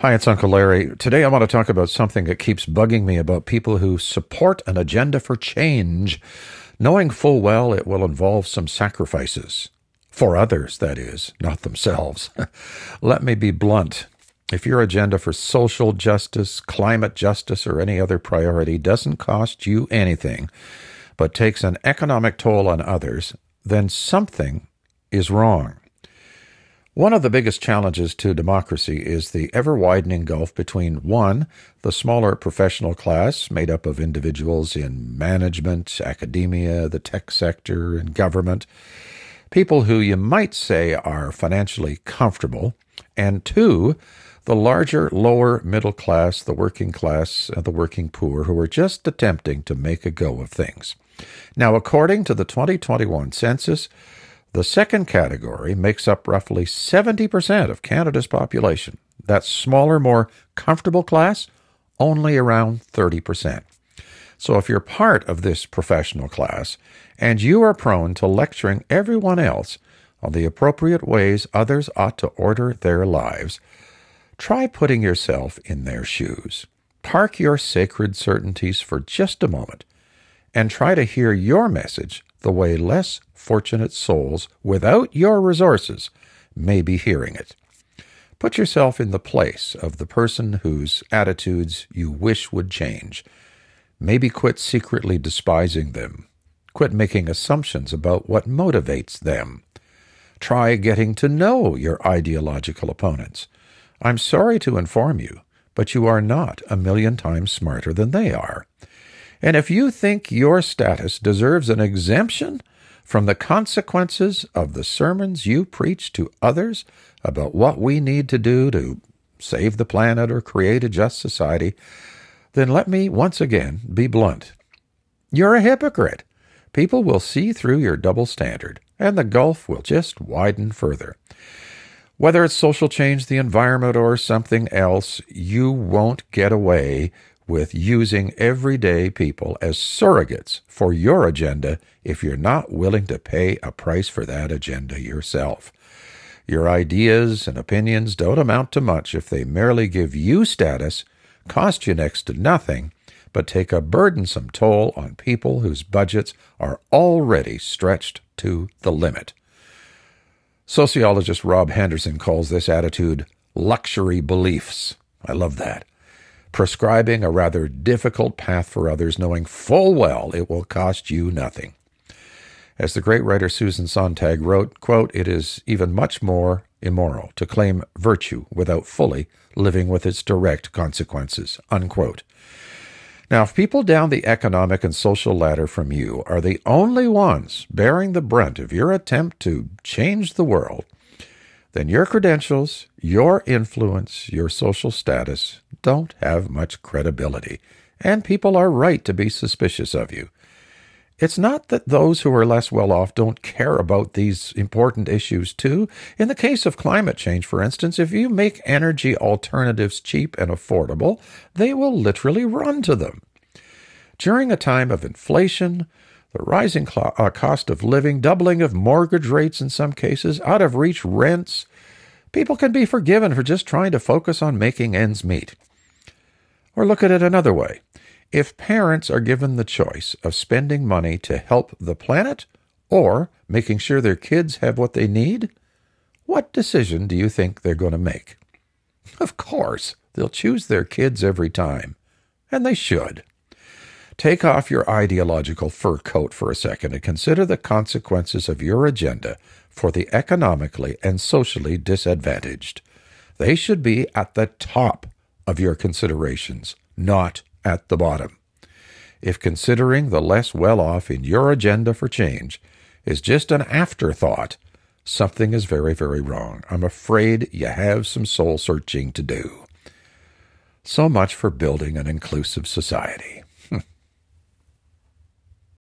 Hi, it's Uncle Larry. Today I want to talk about something that keeps bugging me about people who support an agenda for change, knowing full well it will involve some sacrifices. For others, that is, not themselves. Let me be blunt. If your agenda for social justice, climate justice, or any other priority doesn't cost you anything, but takes an economic toll on others, then something is wrong. One of the biggest challenges to democracy is the ever-widening gulf between, one, the smaller professional class made up of individuals in management, academia, the tech sector, and government, people who you might say are financially comfortable, and two, the larger, lower middle class, the working class, and the working poor who are just attempting to make a go of things. Now, according to the 2021 census, the second category makes up roughly 70% of Canada's population. That smaller, more comfortable class, only around 30%. So if you're part of this professional class and you are prone to lecturing everyone else on the appropriate ways others ought to order their lives, try putting yourself in their shoes. Park your sacred certainties for just a moment and try to hear your message the way less fortunate souls without your resources may be hearing it. Put yourself in the place of the person whose attitudes you wish would change. Maybe quit secretly despising them. Quit making assumptions about what motivates them. Try getting to know your ideological opponents. I'm sorry to inform you, but you are not a million times smarter than they are. And if you think your status deserves an exemption from the consequences of the sermons you preach to others about what we need to do to save the planet or create a just society, then let me once again be blunt. You're a hypocrite. People will see through your double standard, and the gulf will just widen further. Whether it's social change, the environment, or something else, you won't get away with using everyday people as surrogates for your agenda if you're not willing to pay a price for that agenda yourself. Your ideas and opinions don't amount to much if they merely give you status, cost you next to nothing, but take a burdensome toll on people whose budgets are already stretched to the limit. Sociologist Rob Henderson calls this attitude luxury beliefs. I love that. Prescribing a rather difficult path for others, knowing full well it will cost you nothing. As the great writer Susan Sontag wrote, quote, "It is even much more immoral to claim virtue without fully living with its direct consequences," unquote. Now, if people down the economic and social ladder from you are the only ones bearing the brunt of your attempt to change the world, then your credentials, your influence, your social status don't have much credibility, and people are right to be suspicious of you. It's not that those who are less well off don't care about these important issues too. In the case of climate change, for instance, if you make energy alternatives cheap and affordable, they will literally run to them. During a time of inflation, the rising cost of living, doubling of mortgage rates in some cases, out-of-reach rents, people can be forgiven for just trying to focus on making ends meet. Or look at it another way. If parents are given the choice of spending money to help the planet or making sure their kids have what they need, what decision do you think they're going to make? Of course, they'll choose their kids every time, and they should. Take off your ideological fur coat for a second and consider the consequences of your agenda for the economically and socially disadvantaged. They should be at the top of your considerations, not at the bottom. If considering the less well-off in your agenda for change is just an afterthought, something is very, very wrong. I'm afraid you have some soul-searching to do. So much for building an inclusive society.